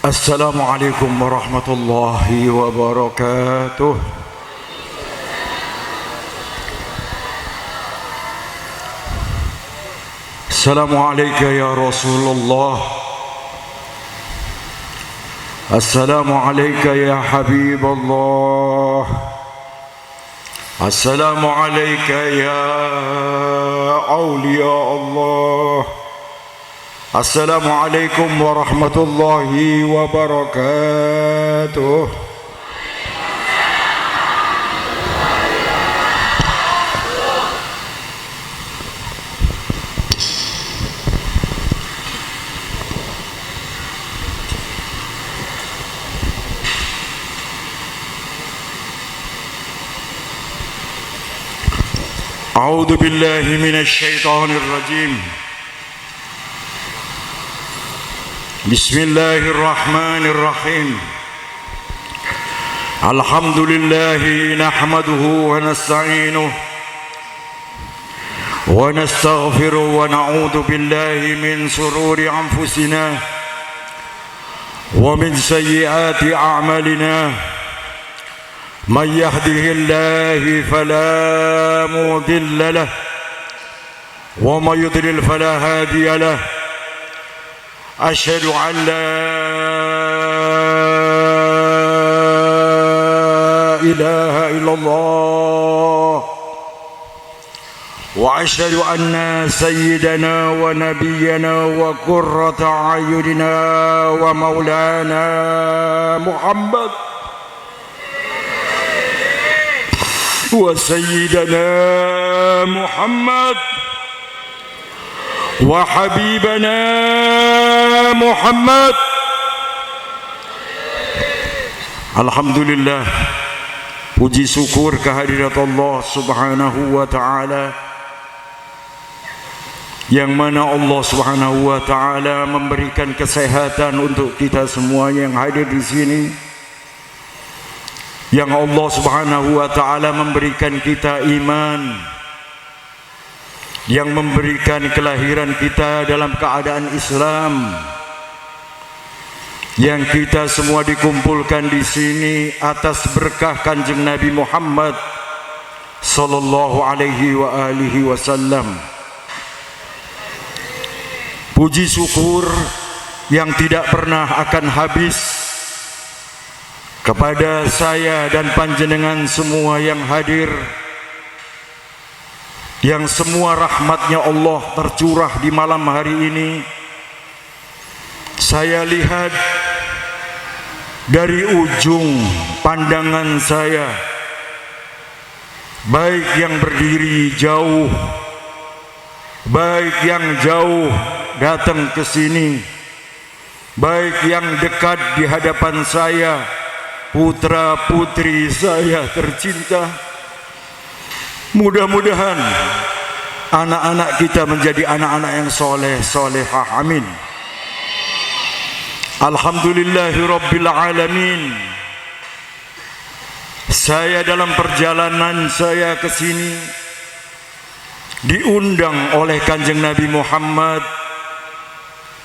Assalamualaikum warahmatullahi wabarakatuh. Assalamualaikum ya Rasulullah. Assalamualaikum ya Habiballah. Assalamualaikum ya awliya Allah. Assalamualaikum warahmatullahi wabarakatuh. A'udzu billahi minasy syaithanir rajim. Bismillahirrahmanirrahim. Alhamdulillahi nahmaduhu wa nasta'inuhu wa nastaghfiruhu wa na'udzu billahi min shururi anfusina wa min sayyiati a'malina. Man yahdihillahu fala mudilla lahu wa man yudlil fala hadiya lahu. أشهد أن لا إله إلا الله وأشهد أن سيدنا ونبينا وقرة أعيننا ومولانا محمد وسيدنا محمد وحبيبنا Muhammad. Alhamdulillah, puji syukur kehadirat Allah Subhanahu wa taala, yang mana Allah Subhanahu wa taala memberikan kesehatan untuk kita semua yang hadir di sini. Yang Allah Subhanahu wa taala memberikan kita iman, yang memberikan kelahiran kita dalam keadaan Islam, yang kita semua dikumpulkan di sini atas berkah Kanjeng Nabi Muhammad sallallahu alaihi wa alihi wasallam. Puji syukur yang tidak pernah akan habis kepada saya dan panjenengan semua yang hadir, yang semua rahmatnya Allah tercurah di malam hari ini. Saya lihat dari ujung pandangan saya, baik yang berdiri jauh, baik yang jauh datang ke sini, baik yang dekat di hadapan saya, putra putri saya tercinta. Mudah-mudahan anak-anak kita menjadi anak-anak yang soleh, solehah. Amin. Alhamdulillahi Rabbil Alamin. Saya dalam perjalanan saya ke sini diundang oleh Kanjeng Nabi Muhammad,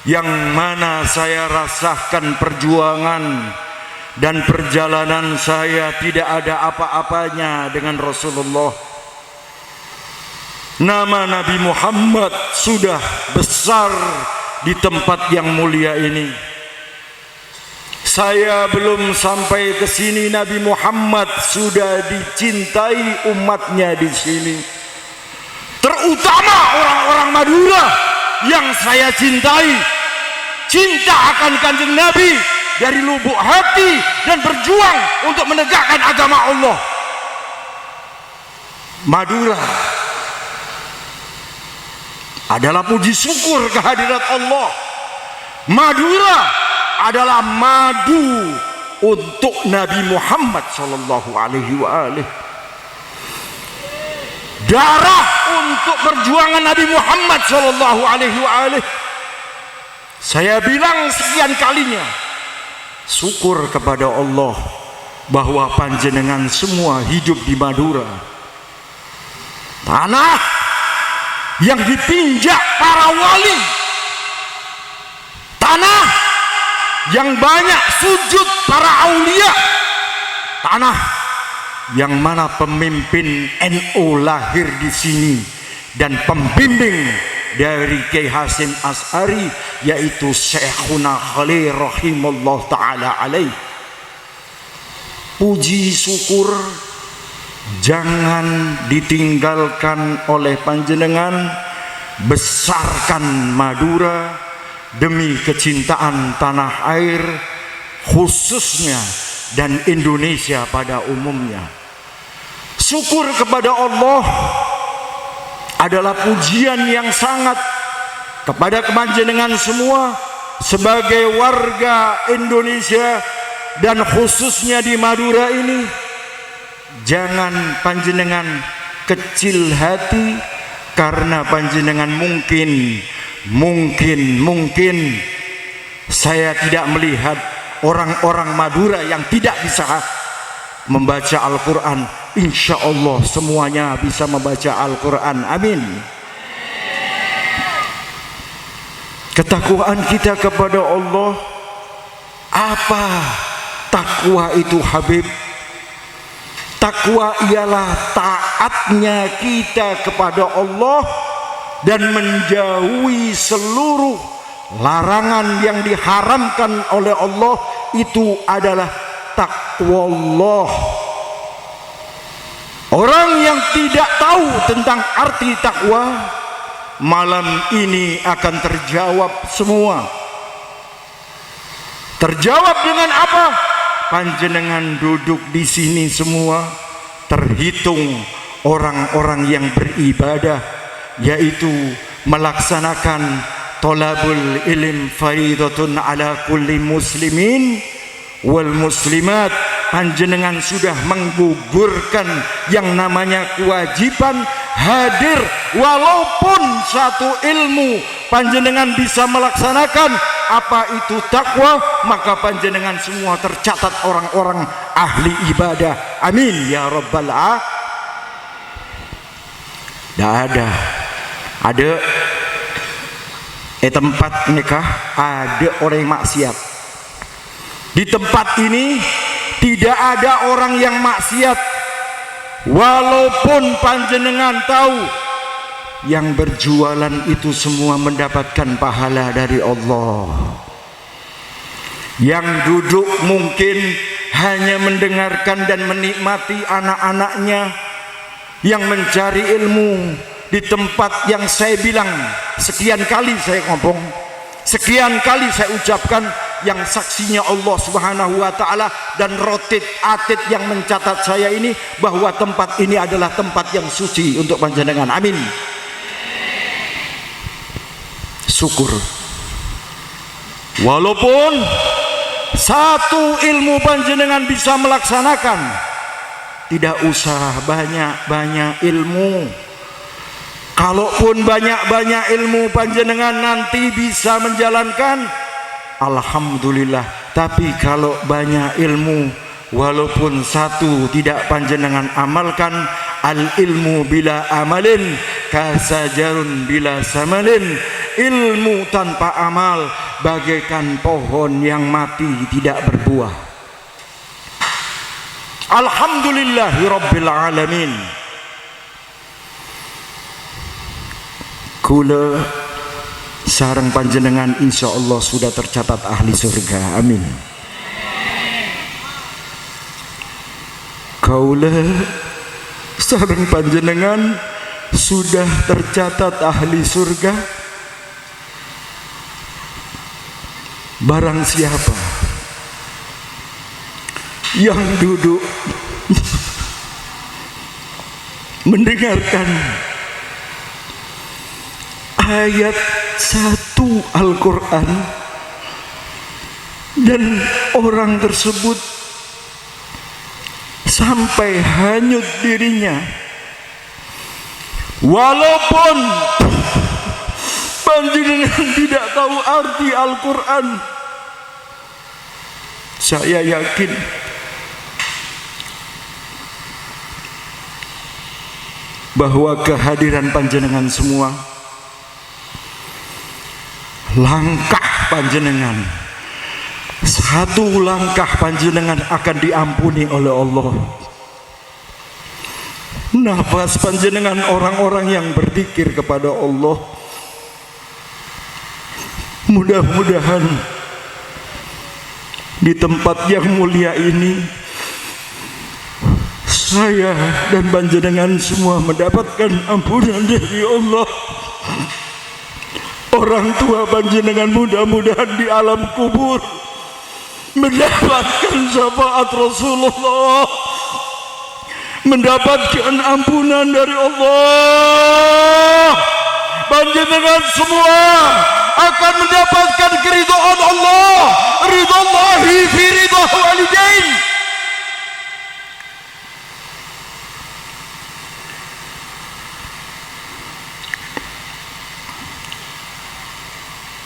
yang mana saya rasakan perjuangan dan perjalanan saya tidak ada apa-apanya dengan Rasulullah. Nama Nabi Muhammad sudah besar di tempat yang mulia ini. Saya belum sampai ke sini, Nabi Muhammad sudah dicintai umatnya di sini. Terutama orang-orang Madura yang saya cintai. Cinta akan Kanjeng Nabi dari lubuk hati dan berjuang untuk menegakkan agama Allah. Madura adalah puji syukur kehadirat Allah. Madura adalah madu untuk Nabi Muhammad sallallahu alaihi wa alihi. Darah untuk perjuangan Nabi Muhammad sallallahu alaihi wa alihi. Saya bilang sekian kalinya, syukur kepada Allah bahwa panjenengan semua hidup di Madura, tanah yang dipinjak para wali, tanah yang banyak sujud para aulia, tanah yang mana pemimpin NU lahir di sini dan pembimbing dari Kiai Hasyim Asy'ari yaitu Syekhuna Khalil rahimallahu taala alaih. Puji syukur jangan ditinggalkan oleh panjenengan, besarkan Madura demi kecintaan tanah air khususnya dan Indonesia pada umumnya. Syukur kepada Allah adalah pujian yang sangat kepada panjenengan semua sebagai warga Indonesia dan khususnya di Madura ini. Jangan panjenengan kecil hati karena panjenengan mungkin saya tidak melihat orang-orang Madura yang tidak bisa membaca Al-Quran. Insya Allah semuanya bisa membaca Al-Quran. Amin. Ketakwaan kita kepada Allah. Apa takwa itu, Habib? Takwa ialah taatnya kita kepada Allah dan menjauhi seluruh larangan yang diharamkan oleh Allah. Itu adalah takwa Allah. Orang yang tidak tahu tentang arti takwa, malam ini akan terjawab semua. Terjawab dengan apa? Panjenengan duduk di sini semua terhitung orang-orang yang beribadah, yaitu melaksanakan tolabul ilm faridatun ala kulli muslimin wal muslimat. Panjenengan sudah menggugurkan yang namanya kewajiban hadir, walaupun satu ilmu panjenengan bisa melaksanakan. Apa itu takwa? Maka panjenengan semua tercatat orang-orang ahli ibadah. Amin ya rabbal alamin. Tidak ada tempat nikah ada orang yang maksiat. Di tempat ini tidak ada orang yang maksiat, walaupun panjenengan tahu yang berjualan itu semua mendapatkan pahala dari Allah. Yang duduk mungkin hanya mendengarkan dan menikmati anak-anaknya yang mencari ilmu di tempat yang saya bilang sekian kali saya ngomong, sekian kali saya ucapkan, yang saksinya Allah Subhanahu wa taala dan rotit atid yang mencatat saya ini bahwa tempat ini adalah tempat yang suci untuk panjenengan. Amin. Syukur. Walaupun satu ilmu panjenengan bisa melaksanakan, tidak usah banyak-banyak ilmu. Kalaupun banyak-banyak ilmu panjenengan nanti bisa menjalankan, alhamdulillah. Tapi kalau banyak ilmu walaupun satu tidak panjenengan amalkan, al ilmu bila amalin kasajarun bila samalin. Ilmu tanpa amal bagaikan pohon yang mati tidak berbuah. Alhamdulillahi rabbil alamin. Kula sareng panjenengan insya Allah sudah tercatat ahli surga. Amin. Kaula sareng panjenengan sudah tercatat ahli surga. Barang siapa yang duduk mendengarkan ayat 1 Al-Quran dan orang tersebut sampai hanyut dirinya, walaupun panjenengan tidak tahu arti Al-Quran, saya yakin bahwa kehadiran panjenengan semua, langkah panjenengan Satu langkah panjenengan akan diampuni oleh Allah. Nafas panjenengan orang-orang yang berzikir kepada Allah. Mudah-mudahan di tempat yang mulia ini saya dan panjenengan semua mendapatkan ampunan dari Allah. Orang tua panjenengan mudah-mudahan di alam kubur mendapatkan syafaat Rasulullah, mendapatkan ampunan dari Allah. Panjenengan semua akan mendapatkan keridhaan Allah, ridhallahi fi ridha walidain.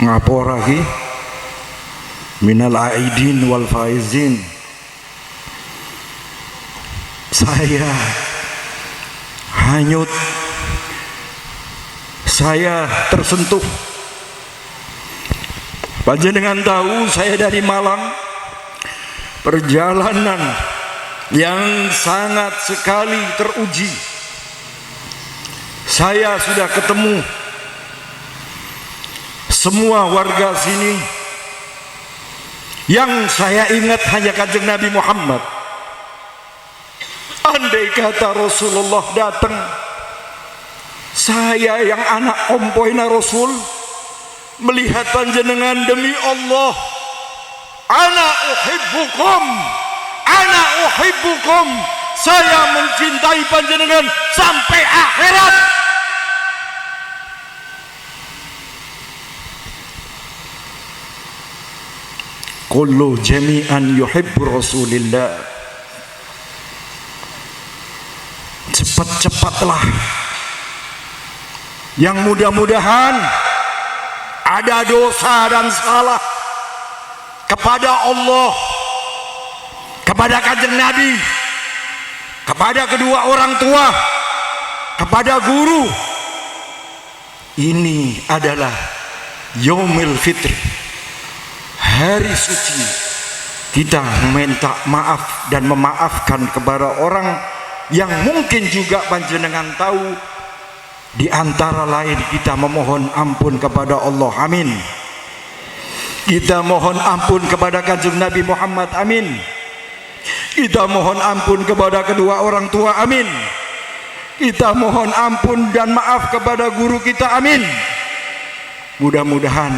Ngaporaki minal aidin wal faizin. Saya hanyut, saya tersentuh. Panjenengan tahu saya dari Malang, perjalanan yang sangat sekali teruji. Saya sudah ketemu semua warga sini. Yang saya ingat hanya kanjeng Nabi Muhammad. Andai kata Rasulullah datang, saya yang anak ompoina Rasul melihat panjenengan, demi Allah, ana uhibbukum, saya mencintai panjenengan sampai akhirat. Kullu jami'an yuhibbu Rasulillah. Cepat-cepatlah, yang mudah-mudahan ada dosa dan salah kepada Allah, kepada kanjeng Nabi, kepada kedua orang tua, kepada guru. Ini adalah Yaumul Fitri, hari suci. Kita meminta maaf dan memaafkan kepada orang yang mungkin juga panjenengan tahu. Di antara lain kita memohon ampun kepada Allah, amin. Kita mohon ampun kepada kanjeng Nabi Muhammad, amin. Kita mohon ampun kepada kedua orang tua, amin. Kita mohon ampun dan maaf kepada guru kita, amin. Mudah-mudahan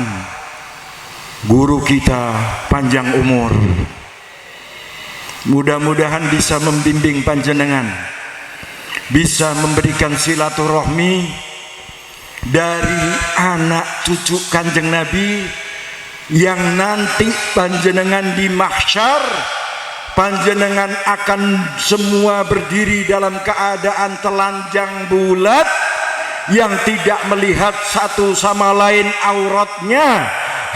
guru kita panjang umur, mudah-mudahan bisa membimbing panjenengan, bisa memberikan silaturahmi dari anak cucu kanjeng Nabi, yang nanti panjenengan di mahsyar panjenengan akan semua berdiri dalam keadaan telanjang bulat, yang tidak melihat satu sama lain auratnya,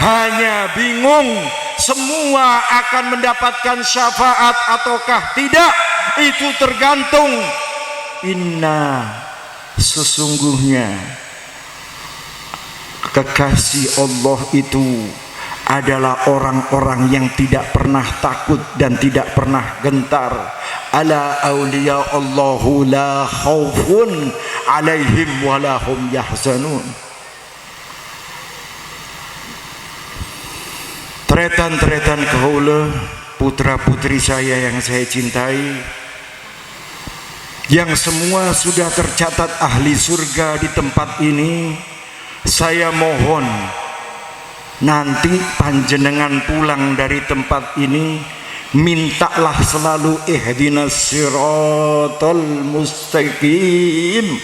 hanya bingung semua akan mendapatkan syafaat ataukah tidak. Itu tergantung. Inna, sesungguhnya kekasih Allah itu adalah orang-orang yang tidak pernah takut dan tidak pernah gentar. Ala awliya Allahu la khaufun alaihim walahum yahzanun. Tretan-tretan kaula, putra-putri saya yang saya cintai, yang semua sudah tercatat ahli surga di tempat ini, saya mohon nanti panjenengan pulang dari tempat ini, mintalah selalu ihdinas siratal mustaqim.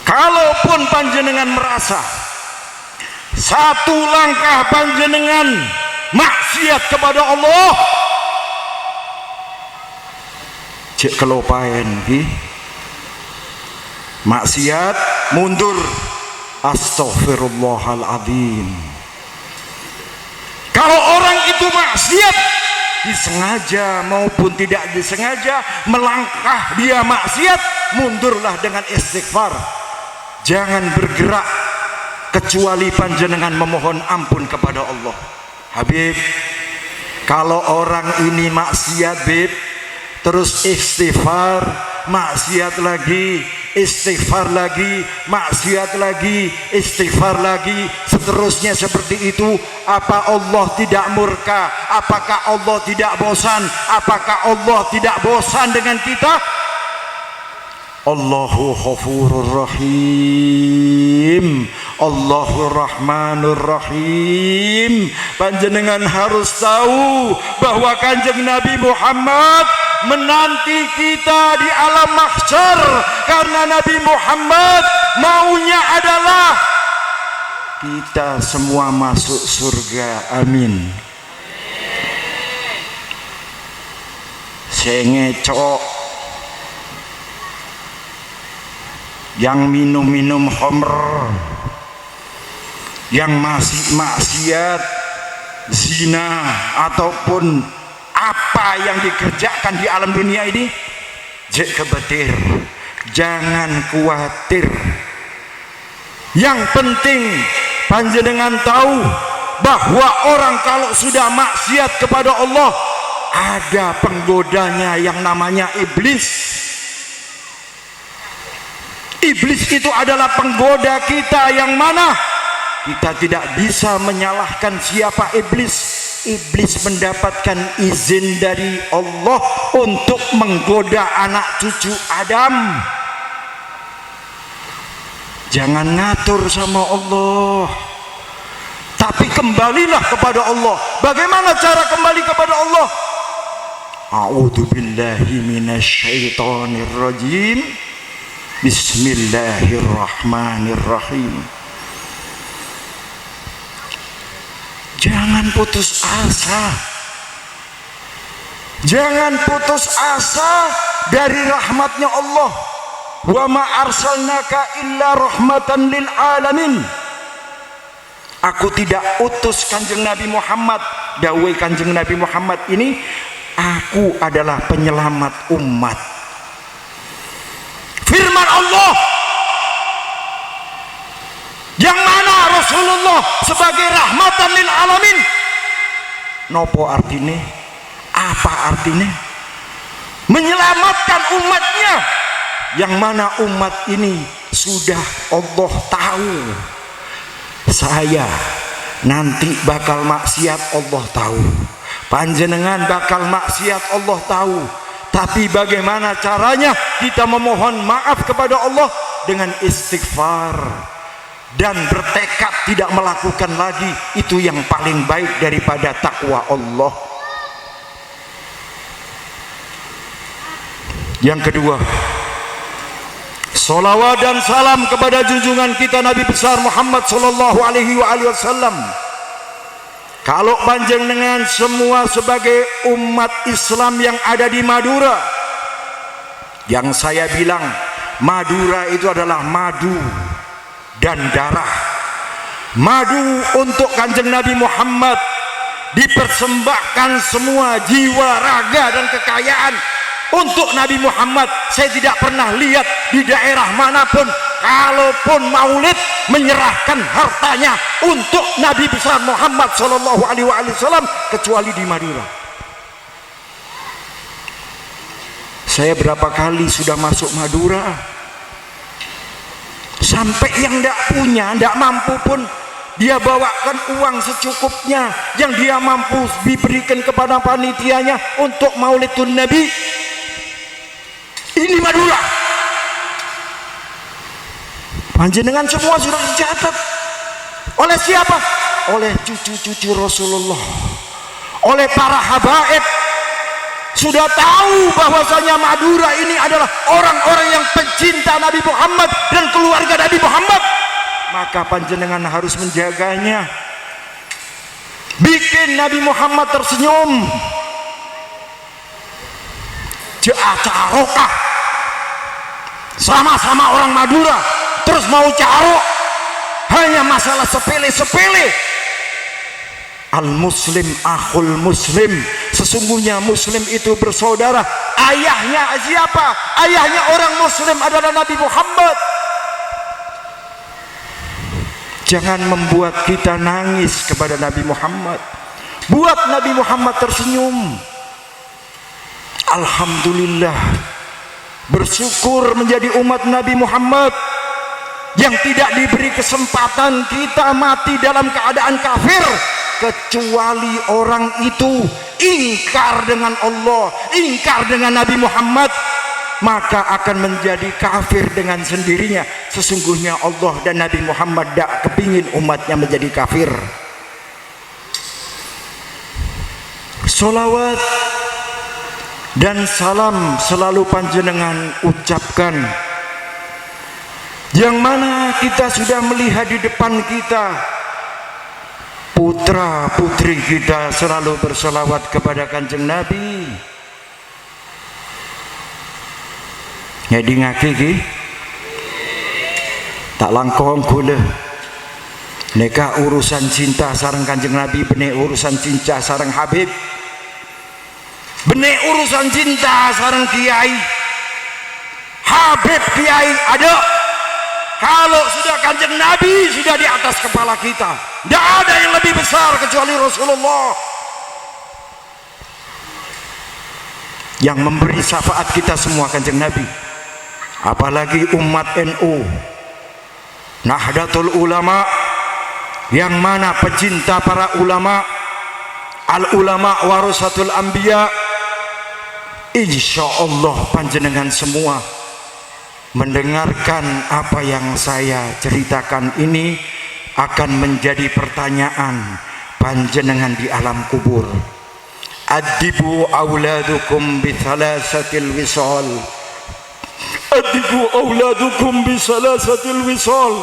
Kalaupun panjenengan merasa satu langkah panjenengan maksiat kepada Allah, cek kelopain maksiat, mundur, astaghfirullahaladzim. Kalau orang itu maksiat disengaja maupun tidak disengaja, melangkah dia maksiat, mundurlah dengan istighfar. Jangan bergerak kecuali panjenengan memohon ampun kepada Allah. Habib, kalau orang ini maksiat Bib, terus istighfar, maksiat lagi, istighfar lagi, maksiat lagi, istighfar lagi, seterusnya seperti itu, apa Allah tidak murka? Apakah Allah tidak bosan? Apakah Allah tidak bosan dengan kita? Allahu Ghafurur Rahim, Allahu Rahmanur Rahim. Panjenengan harus tahu bahwa Kanjeng Nabi Muhammad menanti kita di alam mahsyar, karena Nabi Muhammad maunya adalah kita semua masuk surga. Amin. Sengecok yang minum-minum khamr, yang masih maksiat, zina, ataupun apa yang dikerjakan di alam dunia ini, kebetir, jangan khawatir. Yang penting panjenengan tahu bahwa orang kalau sudah maksiat kepada Allah, ada penggodanya yang namanya iblis. Iblis itu adalah penggoda kita, yang mana kita tidak bisa menyalahkan siapa iblis. Iblis mendapatkan izin dari Allah untuk menggoda anak cucu Adam. Jangan ngatur sama Allah, tapi kembalilah kepada Allah. Bagaimana cara kembali kepada Allah? A'udzubillahi minasyaitonirrajim. Bismillahirrahmanirrahim. Jangan putus asa. Jangan putus asa dari rahmatnya Allah. Wa ma arsalnaka illa rahmatan lil alamin. Aku tidak utus Kanjeng Nabi Muhammad, dawuh Kanjeng Nabi Muhammad ini, aku adalah penyelamat umat. Firman Allah yang mana Rasulullah sebagai rahmatan lil alamin. Nopo artine? Apa artine? Menyelamatkan umatnya, yang mana umat ini sudah Allah tahu. Saya nanti bakal maksiat, Allah tahu. Panjenengan bakal maksiat, Allah tahu. Tapi bagaimana caranya kita memohon maaf kepada Allah? Dengan istighfar dan bertekad tidak melakukan lagi. Itu yang paling baik daripada takwa Allah. Yang kedua, salawat dan salam kepada junjungan kita Nabi besar Muhammad sallallahu alaihi wasallam. Kalau panjenengan semua sebagai umat Islam yang ada di Madura, yang saya bilang Madura itu adalah madu dan darah. Madu untuk Kanjeng Nabi Muhammad, dipersembahkan semua jiwa, raga dan kekayaan untuk Nabi Muhammad. Saya tidak pernah lihat di daerah manapun kalaupun maulid menyerahkan hartanya untuk Nabi besar Muhammad sallallahu alaihi wasallam, kecuali di Madura. Saya berapa kali sudah masuk Madura, sampai yang tidak punya, tidak mampu pun dia bawakan uang secukupnya yang dia mampu diberikan kepada panitianya untuk maulidun Nabi. Ini Madura. Panjenengan semua sudah dicatat oleh siapa? Oleh cucu-cucu Rasulullah, oleh para habaib. Sudah tahu bahwasanya Madura ini adalah orang-orang yang pencinta Nabi Muhammad dan keluarga Nabi Muhammad. Maka panjenengan harus menjaganya. Bikin Nabi Muhammad tersenyum. Carokah sama-sama orang Madura, terus mau carok, hanya masalah sepele-sepele. Al-muslim akhul muslim, sesungguhnya muslim itu bersaudara. Ayahnya siapa? Ayahnya orang muslim adalah Nabi Muhammad. Jangan membuat kita nangis kepada Nabi Muhammad. Buat Nabi Muhammad tersenyum. Alhamdulillah, bersyukur menjadi umat Nabi Muhammad yang tidak diberi kesempatan kita mati dalam keadaan kafir, kecuali orang itu ingkar dengan Allah, ingkar dengan Nabi Muhammad, maka akan menjadi kafir dengan sendirinya. Sesungguhnya Allah dan Nabi Muhammad tidak kepingin umatnya menjadi kafir. Salawat dan salam selalu panjenengan ucapkan, yang mana kita sudah melihat di depan kita putra putri kita selalu berselawat kepada Kanjeng Nabi. Jadi ngaki ki tak langkong gula neka urusan cinta sareng Kanjeng Nabi, benih urusan cinta sareng Habib, benih urusan cinta sareng Kiai Habib, Kiai ada. Kalau sudah Kanjeng Nabi sudah di atas kepala kita, tidak ada yang lebih besar kecuali Rasulullah yang memberi syafaat kita semua. Kanjeng Nabi, apalagi umat NU Nahdlatul Ulama, yang mana pecinta para ulama, al ulama warasatul anbiya. Insya Allah panjenengan semua mendengarkan apa yang saya ceritakan ini akan menjadi pertanyaan panjenengan di alam kubur. Adibu auladukum bi thalathatil wisal. Adibu auladukum bi thalathatil wisal.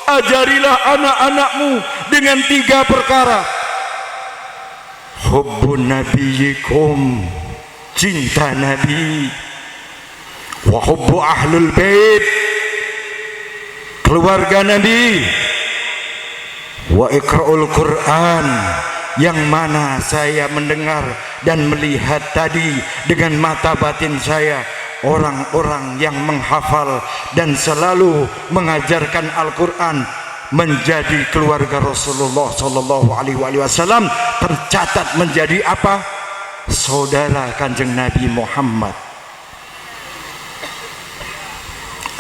Ajarilah anak-anakmu dengan 3 perkara. Hubbun nabiyikum, cinta Nabi, wa hubbu ahlul bait, keluarga Nabi, wa iqra'ul Quran, yang mana saya mendengar dan melihat tadi dengan mata batin saya orang-orang yang menghafal dan selalu mengajarkan Al-Quran menjadi keluarga Rasulullah Sallallahu Alaihi Wasallam, tercatat menjadi apa? Saudara Kanjeng Nabi Muhammad.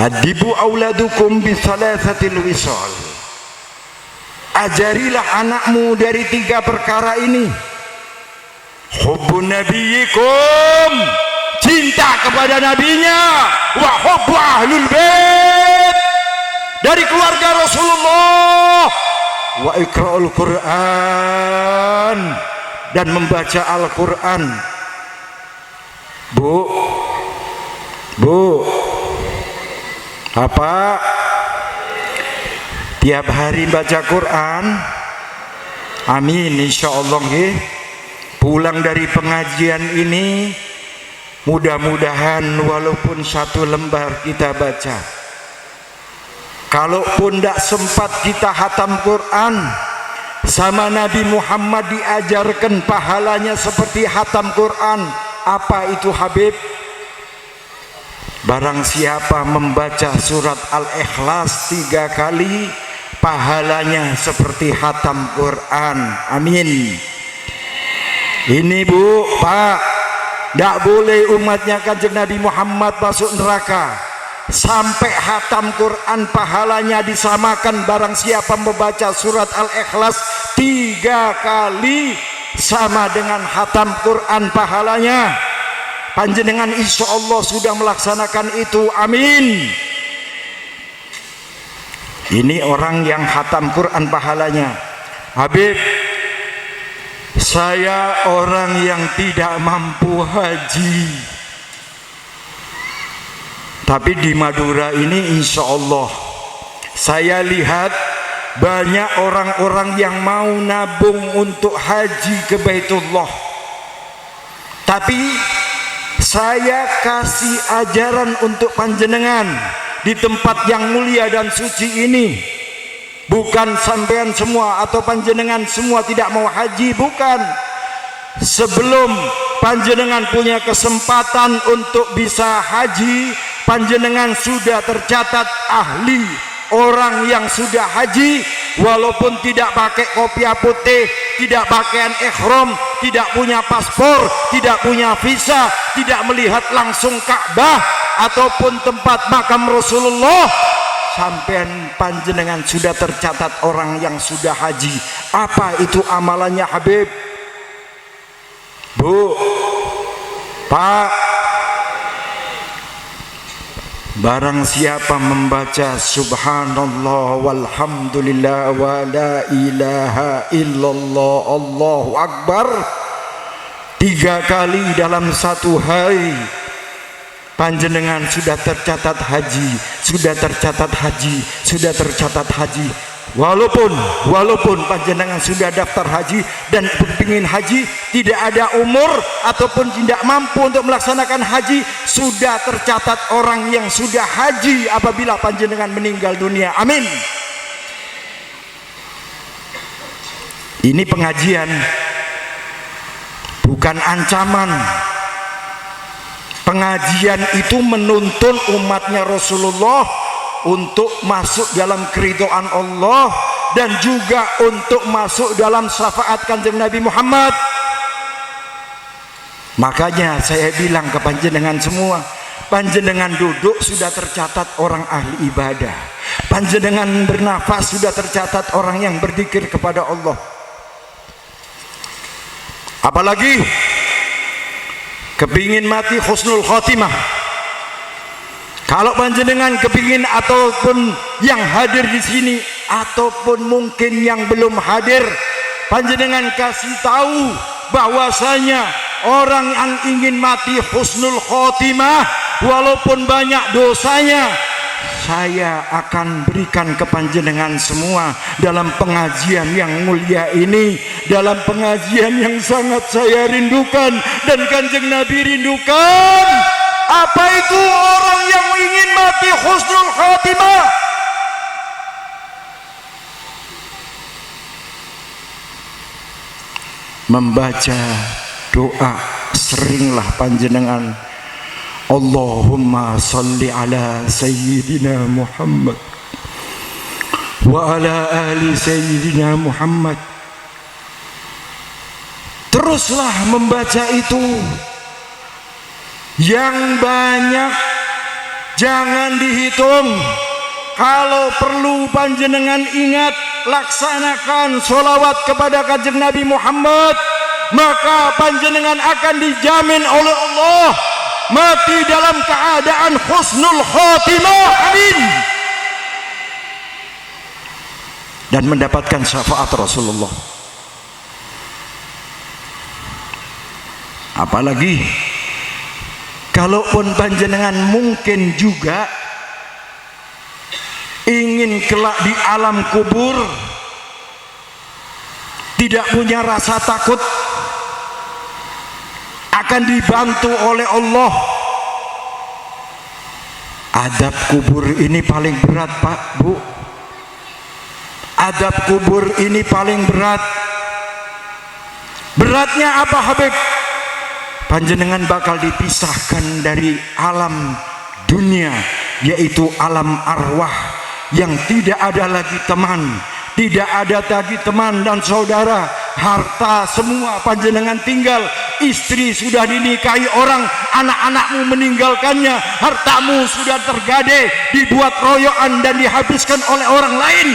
Adibu auladukum bi thalathatil wisal. Ajarilah anakmu dari 3 perkara ini. Hubbun nabiyikum, cinta kepada nabinya, wa hubbu ahlul bait, dari keluarga Rasulullah, wa iqra'ul Quran, dan membaca Al-Quran. Bu, apa? Tiap hari baca Quran? Amin, insya Allah. Pulang dari pengajian ini mudah-mudahan walaupun 1 lembar kita baca. Kalaupun tidak sempat kita hatam Quran, sama Nabi Muhammad diajarkan pahalanya seperti hatam Quran. Apa itu Habib? Barang siapa membaca surat Al-Ikhlas 3 kali, pahalanya seperti hatam Quran. Amin. Ini Bu, Pak, tidak boleh umatnya Kanjeng Nabi Muhammad masuk neraka sampai hatam Quran pahalanya disamakan. Barang siapa membaca surat Al-Ikhlas 3 kali sama dengan hatam Quran pahalanya. Panjenengan insya Allah sudah melaksanakan itu. Amin. Ini orang yang hatam Quran pahalanya. Habib, saya orang yang tidak mampu haji, tapi di Madura ini insya Allah saya lihat banyak orang-orang yang mau nabung untuk haji ke Baitullah. Tapi saya kasih ajaran untuk panjenengan di tempat yang mulia dan suci ini. Bukan sampean semua atau panjenengan semua tidak mau haji, bukan. Sebelum panjenengan punya kesempatan untuk bisa haji, panjenengan sudah tercatat ahli orang yang sudah haji walaupun tidak pakai kopiah putih, tidak pakaian ihram, tidak punya paspor, tidak punya visa, tidak melihat langsung Ka'bah ataupun tempat makam Rasulullah, sampean panjenengan sudah tercatat orang yang sudah haji. Apa itu amalannya Habib? Bu, Pak, barang siapa membaca subhanallah walhamdulillah wa la ilaha illallah Allahu akbar 3 kali dalam satu hari, panjenengan sudah tercatat haji, sudah tercatat haji, sudah tercatat haji. Walaupun panjenengan sudah daftar haji dan berpingin haji, tidak ada umur ataupun tidak mampu untuk melaksanakan haji, sudah tercatat orang yang sudah haji apabila panjenengan meninggal dunia. Amin. Ini pengajian, bukan ancaman. Pengajian itu menuntun umatnya Rasulullah untuk masuk dalam keridhaan Allah dan juga untuk masuk dalam syafaat Kanjeng Nabi Muhammad. Makanya saya bilang ke panjenengan semua, panjenengan duduk sudah tercatat orang ahli ibadah, panjenengan bernafas sudah tercatat orang yang berzikir kepada Allah. Apalagi kepingin mati husnul khotimah. Kalau panjenengan kepingin ataupun yang hadir di sini ataupun mungkin yang belum hadir, panjenengan kasih tahu bahwasanya orang yang ingin mati husnul khotimah walaupun banyak dosanya, saya akan berikan ke panjenengan semua dalam pengajian yang mulia ini, dalam pengajian yang sangat saya rindukan dan Kanjeng Nabi rindukan. Apa itu orang yang ingin mati husnul khatimah? Membaca doa, seringlah panjenengan Allahumma salli ala sayyidina Muhammad wa ala ali sayyidina Muhammad. Teruslah membaca itu yang banyak, jangan dihitung. Kalau perlu panjenengan ingat, laksanakan sholawat kepada Kanjeng Nabi Muhammad, maka panjenengan akan dijamin oleh Allah mati dalam keadaan husnul khotimah. Amin. Dan mendapatkan syafaat Rasulullah. Apalagi kalaupun panjenengan mungkin juga ingin kelak di alam kubur, tidak punya rasa takut, akan dibantu oleh Allah. Adab kubur ini paling berat, Pak, Bu. Adab kubur ini paling berat. Beratnya apa, Habib? Panjenengan bakal dipisahkan dari alam dunia, yaitu alam arwah, yang tidak ada lagi teman, tidak ada lagi teman dan saudara. Harta semua panjenengan tinggal, istri sudah dinikahi orang, anak-anakmu meninggalkannya, hartamu sudah tergade, dibuat royokan dan dihabiskan oleh orang lain.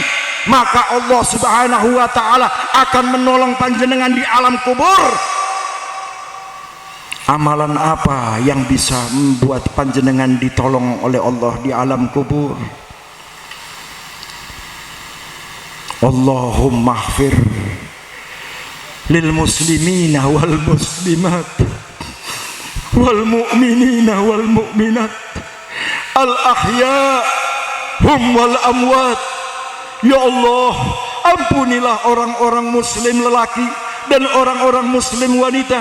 Maka Allah Subhanahu wa ta'ala akan menolong panjenengan di alam kubur. Amalan apa yang bisa membuat panjenengan ditolong oleh Allah di alam kubur? Allahumma ighfir lil muslimina wal muslimat wal mu'minina wal mu'minat al ahya hum wal amwat. Ya Allah, ampunilah orang-orang muslim lelaki dan orang-orang muslim wanita,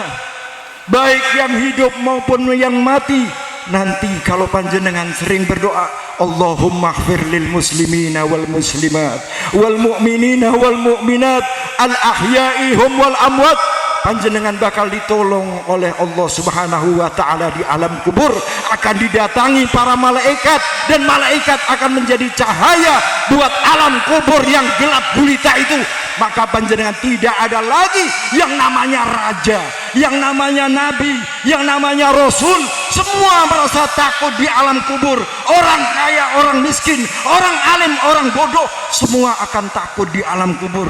baik yang hidup maupun yang mati. Nanti kalau panjenengan sering berdoa, Allahumma ighfir lil muslimina wal muslimat wal mu'minina wal mu'minat al ahya'i hum wal amwat, panjenengan bakal ditolong oleh Allah Subhanahu wa taala di alam kubur, akan didatangi para malaikat dan malaikat akan menjadi cahaya buat alam kubur yang gelap gulita itu. Maka panjenengan tidak ada lagi yang namanya raja, yang namanya nabi, yang namanya rasul. Semua merasa takut di alam kubur. Orang kaya, orang miskin, orang alim, orang bodoh, semua akan takut di alam kubur.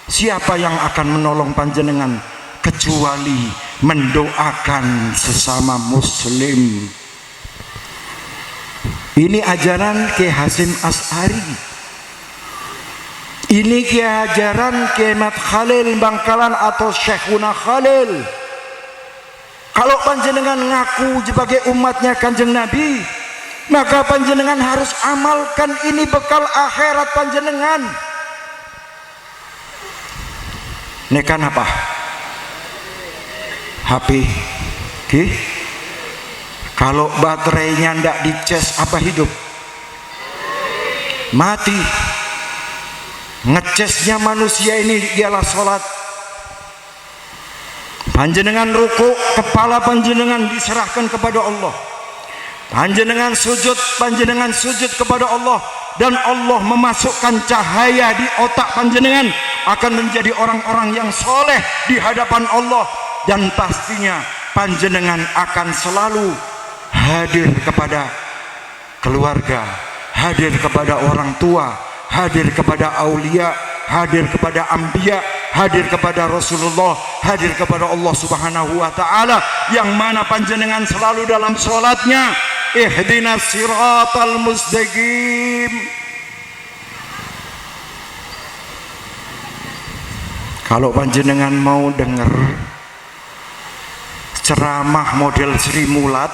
Siapa yang akan menolong panjenengan kecuali mendoakan sesama muslim? Ini ajaran Kiai Hasyim Asy'ari. Ini ajaran Kiai Mat Khalil Bangkalan atau Syekhuna Khalil. Kalau panjenengan ngaku sebagai umatnya Kanjeng Nabi, maka panjenengan harus amalkan ini bekal akhirat panjenengan. Nekan apa? HP. Oke. Kalau baterainya ndak dicas apa hidup? Mati. Ngecasnya manusia ini ialah sholat. Panjenengan ruku, kepala panjenengan diserahkan kepada Allah. Panjenengan sujud kepada Allah, dan Allah memasukkan cahaya di otak panjenengan, akan menjadi orang-orang yang soleh di hadapan Allah. Dan pastinya panjenengan akan selalu hadir kepada keluarga, hadir kepada orang tua, hadir kepada aulia, hadir kepada anbiya, hadir kepada Rasulullah, hadir kepada Allah Subhanahu wa taala, yang mana panjenengan selalu dalam salatnya ihdinas siratal mustaqim. Kalau panjenengan mau dengar ceramah model Sri Mulat,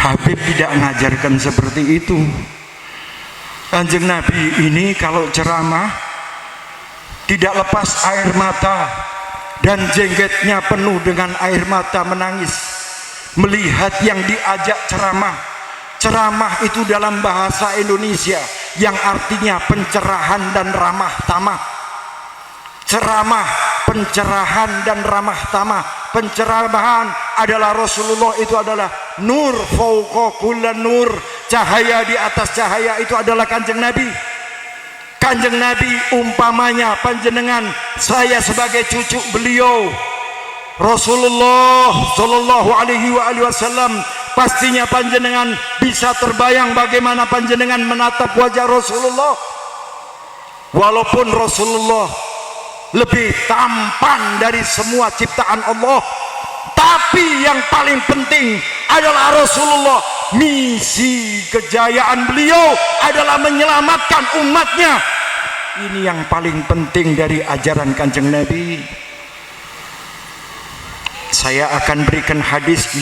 Habib tidak mengajarkan seperti itu. Kanjeng Nabi ini kalau ceramah tidak lepas air mata, dan jenggetnya penuh dengan air mata menangis melihat yang diajak ceramah. Ceramah itu dalam bahasa Indonesia yang artinya pencerahan dan ramah tamah. Ceramah, pencerahan dan ramah tamah. Pencerahan adalah Rasulullah, itu adalah nur fauqa kulli nur, cahaya di atas cahaya, itu adalah Kanjeng Nabi. Kanjeng Nabi umpamanya panjenengan, saya sebagai cucu beliau Rasulullah sallallahu alaihi wasallam, pastinya panjenengan bisa terbayang bagaimana panjenengan menatap wajah Rasulullah. Walaupun Rasulullah lebih tampan dari semua ciptaan Allah, tapi yang paling penting adalah Rasulullah. Misi kejayaan beliau adalah menyelamatkan umatnya. Ini yang paling penting dari ajaran Kanjeng Nabi. Saya akan berikan hadis,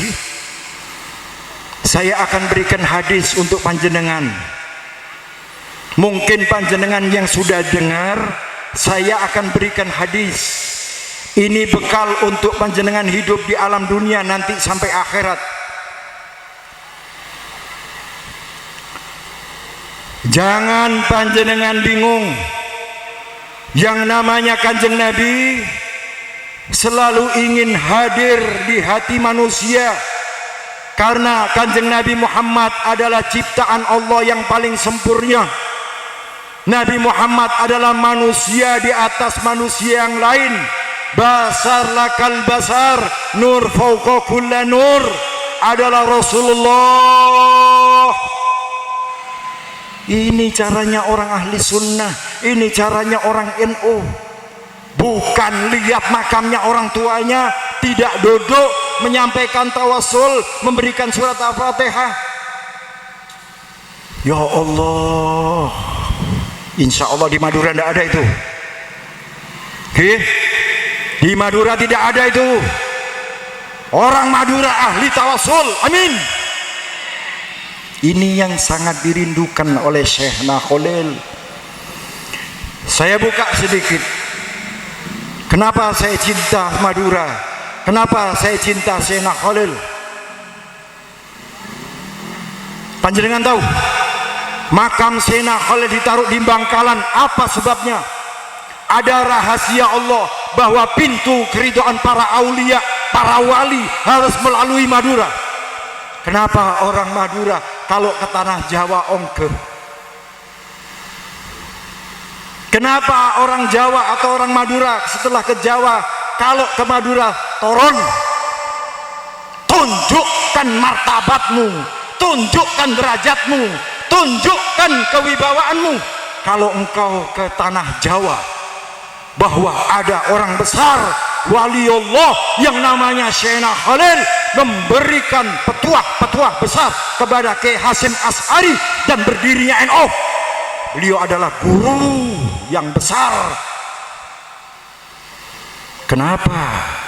saya akan berikan hadis untuk panjenengan. Mungkin panjenengan yang sudah dengar, saya akan berikan hadis. Ini bekal untuk panjenengan hidup di alam dunia nanti sampai akhirat. Jangan panjenengan bingung. Yang namanya Kanjeng Nabi selalu ingin hadir di hati manusia, karena Kanjeng Nabi Muhammad adalah ciptaan Allah yang paling sempurna. Nabi Muhammad adalah manusia di atas manusia yang lain. Basar lakal basar, nur fauqa kulli nur, adalah Rasulullah. Ini caranya orang ahli sunnah, ini caranya orang NU. Bukan lihat makamnya orang tuanya, tidak duduk menyampaikan tawasul, memberikan surat Al-Fatihah. Ya Allah, insya Allah di Madura tidak ada itu. Oke? Di Madura tidak ada itu. Orang Madura ahli tawasul, amin. Ini yang sangat dirindukan oleh Syekhna Khalil. Saya buka sedikit. Kenapa saya cinta Madura? Kenapa saya cinta Syekhna Khalil? Panjenengan tahu? Makam Syekhna Khalil ditaruh di Bangkalan. Apa sebabnya? Ada rahasia Allah. bahwa pintu keridhaan para aulia, para wali harus melalui Madura. Kenapa orang Madura kalau ke tanah Jawa ongkeh? Kenapa orang Jawa atau orang Madura setelah ke Jawa kalau ke Madura toron? Tunjukkan martabatmu, tunjukkan derajatmu, tunjukkan kewibawaanmu. Kalau engkau ke tanah Jawa, bahwa ada orang besar waliullah yang namanya Syekhna Khalil memberikan petuah-petuah besar kepada Kiai Hasyim Asy'ari dan berdirinya NU. Beliau adalah guru yang besar. Kenapa?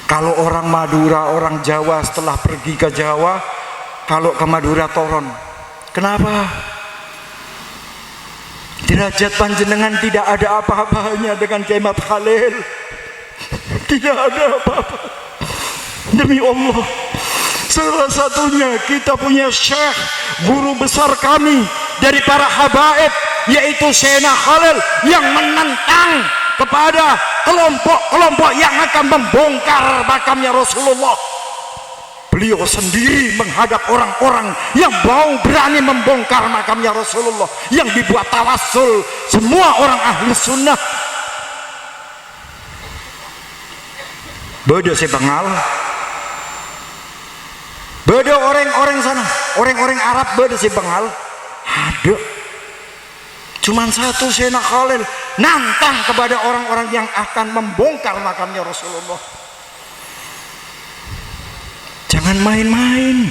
Kalau orang Madura, orang Jawa setelah pergi ke Jawa, kalau ke Madura toron. Kenapa? Derajat panjenengan tidak ada apa-apanya dengan Kiai Mat Khalil. Tidak ada apa-apa. Demi Allah, salah satunya kita punya syekh, guru besar kami dari para habaib, yaitu Syekhna Khalil, yang menentang kepada kelompok-kelompok yang akan membongkar makamnya Rasulullah. Beliau sendiri menghadap orang-orang yang mau berani membongkar makamnya Rasulullah, yang dibuat tawassul semua orang ahli sunnah. Beda si Bengal, beda orang-orang sana, orang-orang Arab, beda si Bengal. Ada cuman satu, Syekhna Khalil nantang kepada orang-orang yang akan membongkar makamnya Rasulullah. Jangan main-main.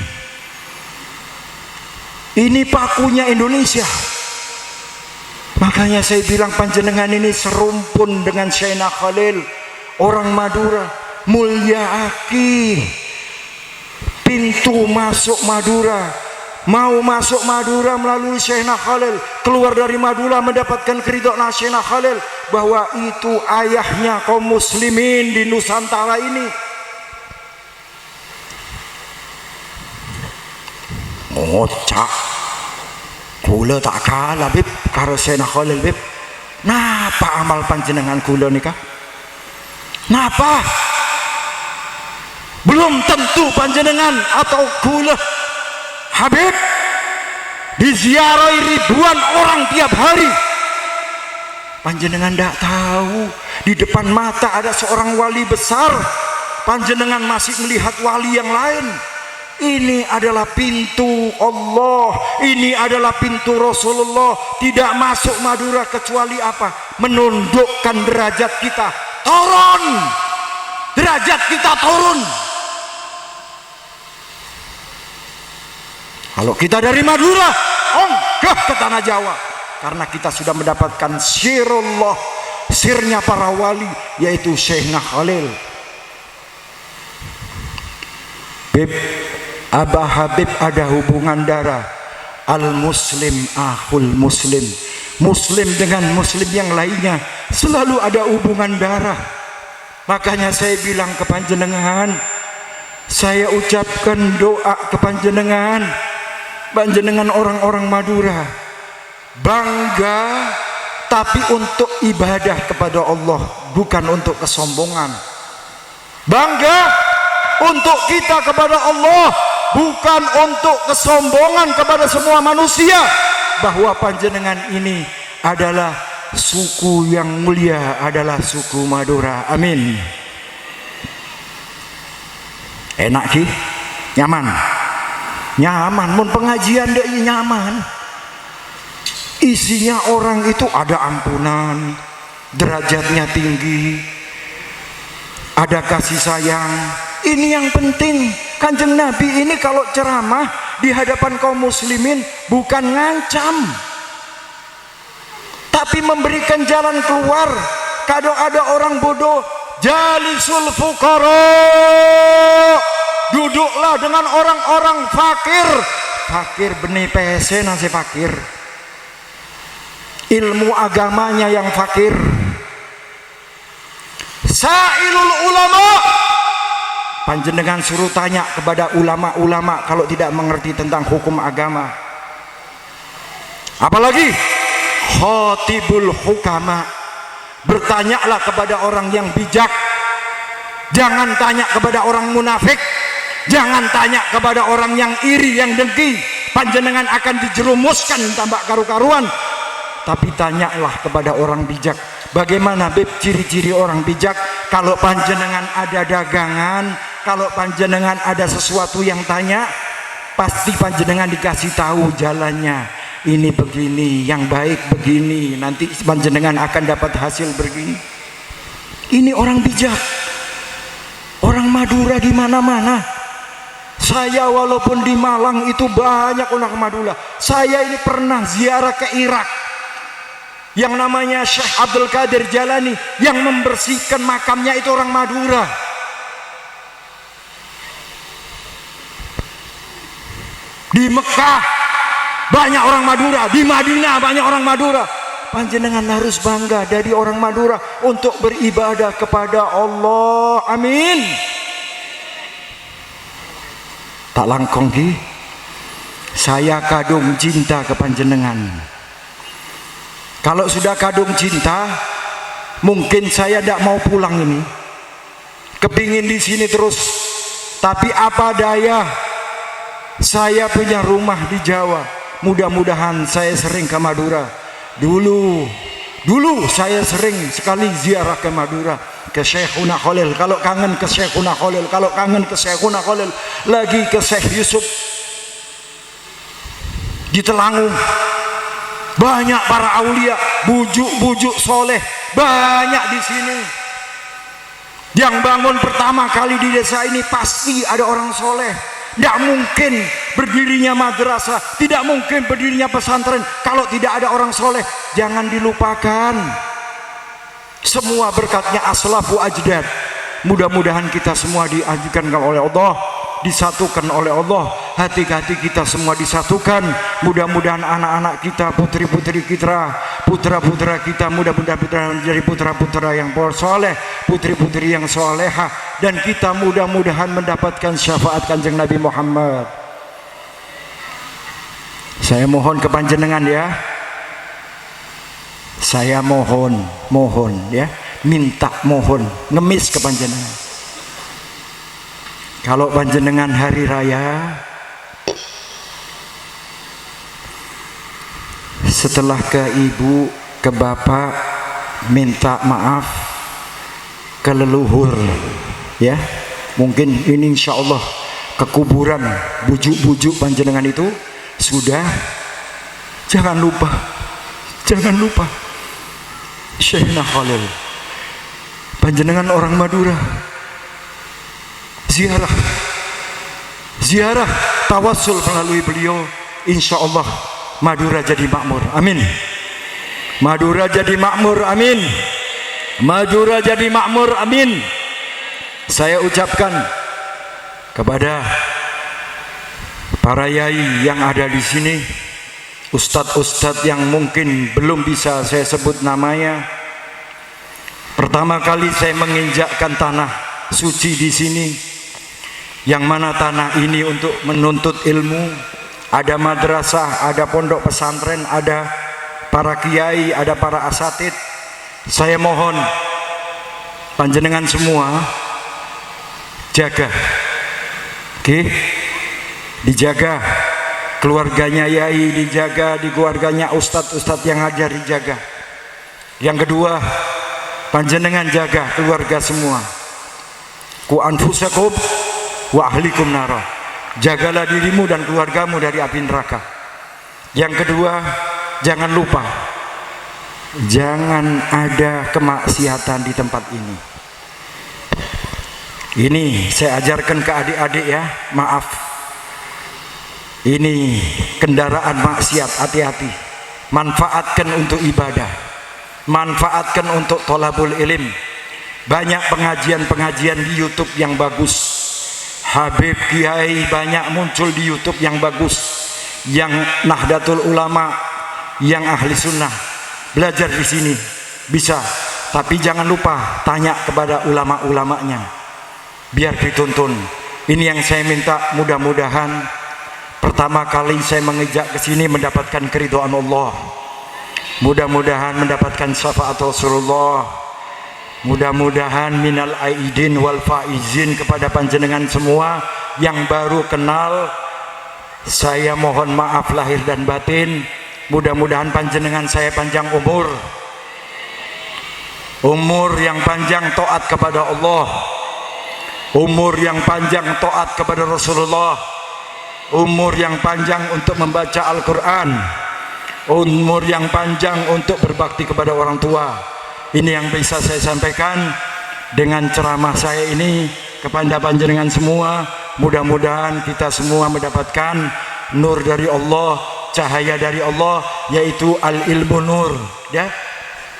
Ini pakunya Indonesia. Makanya saya bilang panjenengan ini serumpun dengan Syekhna Khalil, orang Madura. Mulia aki pintu masuk Madura. Mau masuk Madura melalui Syekhna Khalil, keluar dari Madura mendapatkan keridhaan Syekhna Khalil, bahwa itu ayahnya kaum muslimin di Nusantara ini. Ngocak kula tak kalah bib karo Syekhna Khalil bib. Napa amal panjenengan kula nikah? Napa? Belum tentu panjenengan atau kula Habib diziarahi ribuan orang tiap hari. Panjenengan tidak tahu di depan mata ada seorang wali besar, panjenengan masih melihat wali yang lain. Ini adalah pintu Allah, ini adalah pintu Rasulullah. Tidak masuk Madura kecuali apa? Menundukkan derajat kita, turun. Derajat kita turun. Kalau kita dari Madura, onggah ke tanah Jawa, karena kita sudah mendapatkan sirullah, sirnya para wali, yaitu Syekhna Khalil. Bib, Abah Habib ada hubungan darah. Al-Muslim akhul Muslim. Muslim dengan Muslim yang lainnya selalu ada hubungan darah. Makanya saya bilang ke panjenengan, saya ucapkan doa ke panjenengan. Panjenengan orang-orang Madura bangga, tapi untuk ibadah kepada Allah, bukan untuk kesombongan. Bangga untuk kita kepada Allah, bukan untuk kesombongan kepada semua manusia, bahwa panjenengan ini adalah suku yang mulia, adalah suku Madura. Amin. Enak ki, nyaman. Nyaman, mun pengajian deh nyaman. Isinya orang itu ada ampunan, derajatnya tinggi, ada kasih sayang. Ini yang penting. Kanjeng Nabi ini kalau ceramah di hadapan kaum muslimin bukan ngancam, tapi memberikan jalan keluar. Kadang ada orang bodoh, jalisul fuqara, duduklah dengan orang-orang fakir. Fakir benih PSC nasi fakir, ilmu agamanya yang fakir. Sa'ilul ulama, panjenengan suruh tanya kepada ulama-ulama kalau tidak mengerti tentang hukum agama. Apalagi khatibul hukama, Bertanyalah kepada orang yang bijak, jangan tanya kepada orang munafik, jangan tanya kepada orang yang iri, yang dengki. Panjenengan akan dijerumuskan tambah karu-karuan. Tapi tanyalah kepada orang bijak. Bagaimana Beb ciri-ciri orang bijak? Kalau panjenengan ada dagangan, kalau panjenengan ada sesuatu yang tanya, pasti panjenengan dikasih tahu jalannya. Ini begini, yang baik begini, nanti panjenengan akan dapat hasil begini. Ini orang bijak. Orang Madura di mana-mana. Saya walaupun di Malang itu banyak orang Madura. Saya ini pernah ziarah ke Irak. Yang namanya Syekh Abdul Qadir Jalani, yang membersihkan makamnya itu orang Madura. Di Mekah banyak orang Madura, di Madinah banyak orang Madura. Panjenengan harus bangga dari orang Madura untuk beribadah kepada Allah. Amin. Tak langkong ki, saya kadung cinta ke panjenengan. Kalau sudah kadung cinta, mungkin saya tidak mau pulang ini. Kepingin di sini terus. Tapi apa daya, saya punya rumah di Jawa. Mudah-mudahan saya sering ke Madura. Dulu saya sering sekali ziarah ke Madura, ke Syekhuna Khalil. Kalau kangen ke Syekhuna Khalil, kalau kangen ke Syekhuna Khalil, lagi ke Syekh Yusuf di Telangung. Banyak para aulia, bujuk-bujuk soleh, banyak di sini. Yang bangun pertama kali di desa ini pasti ada orang soleh. Tidak mungkin berdirinya madrasah, tidak mungkin berdirinya pesantren kalau tidak ada orang soleh. Jangan dilupakan. Semua berkatnya aslafu ajdad. Mudah-mudahan kita semua diajukan oleh Allah, disatukan oleh Allah. Hati-hati kita semua disatukan. Mudah-mudahan anak-anak kita, putri-putri kita, putra-putra kita, mudah-mudahan menjadi putra-putra yang soleh, putri-putri yang solehah, dan kita mudah-mudahan mendapatkan syafaat Kanjeng Nabi Muhammad. Saya mohon ke panjenengan ya. Saya mohon ya, minta mohon, ngemis ke panjenengan. Kalau panjenengan hari raya, setelah ke ibu, ke bapak, minta maaf ke leluhur ya. Mungkin ini insya Allah ke kuburan, bujuk-bujuk panjenengan itu sudah. Jangan lupa Syekhna Khalil, panjenengan orang Madura, ziarah tawassul melalui beliau, insya Allah Madura jadi makmur. Amin. Madura jadi makmur. Amin. Madura jadi makmur. Amin. Saya ucapkan kepada para yai yang ada di sini, ustadz-ustadz yang mungkin belum bisa saya sebut namanya. Pertama kali saya menginjakkan tanah suci di sini, yang mana tanah ini untuk menuntut ilmu. Ada madrasah, ada pondok pesantren, ada para kiai, ada para asatid. Saya mohon panjenengan semua jaga, oke? Dijaga. Keluarganya yai dijaga, di keluarganya ustadz-ustadz yang ngajar dijaga. Yang kedua, panjenengan jaga keluarga semua. Ku anfusakum wa ahlikum nara. Jagalah dirimu dan keluargamu dari api neraka. Yang kedua, jangan lupa, jangan ada kemaksiatan di tempat ini. Ini saya ajarkan ke adik-adik ya, maaf. Ini kendaraan maksiat, hati-hati. Manfaatkan untuk ibadah, manfaatkan untuk tholabul ilm. Banyak pengajian-pengajian di YouTube yang bagus. Habib Kiai banyak muncul di YouTube yang bagus, yang Nahdlatul Ulama, yang ahli sunnah. Belajar di sini bisa, tapi jangan lupa tanya kepada ulama-ulamanya biar dituntun. Ini yang saya minta, mudah-mudahan pertama kali saya mengejak ke sini mendapatkan keridhaan Allah. mudah-mudahan mendapatkan syafaat Rasulullah, mudah-mudahan minal aidin wal faizin. Kepada panjenengan semua yang baru kenal, saya mohon maaf lahir dan batin. Mudah-mudahan panjenengan saya panjang umur yang panjang taat kepada Allah, umur yang panjang taat kepada Rasulullah, umur yang panjang untuk membaca Al-Quran, umur yang panjang untuk berbakti kepada orang tua. Ini yang bisa saya sampaikan dengan ceramah saya ini kepada panjenengan semua. Mudah-mudahan kita semua mendapatkan nur dari Allah, cahaya dari Allah, yaitu al-ilmu nur, ya.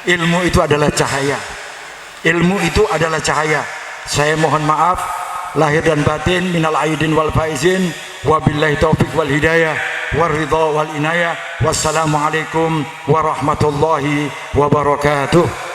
Ilmu itu adalah cahaya, ilmu itu adalah cahaya. Saya mohon maaf lahir dan batin, minal aidin wal faizin, wabillahi taufiq wal hidayah waridha wal inayah. Wassalamualaikum warahmatullahi wabarakatuh.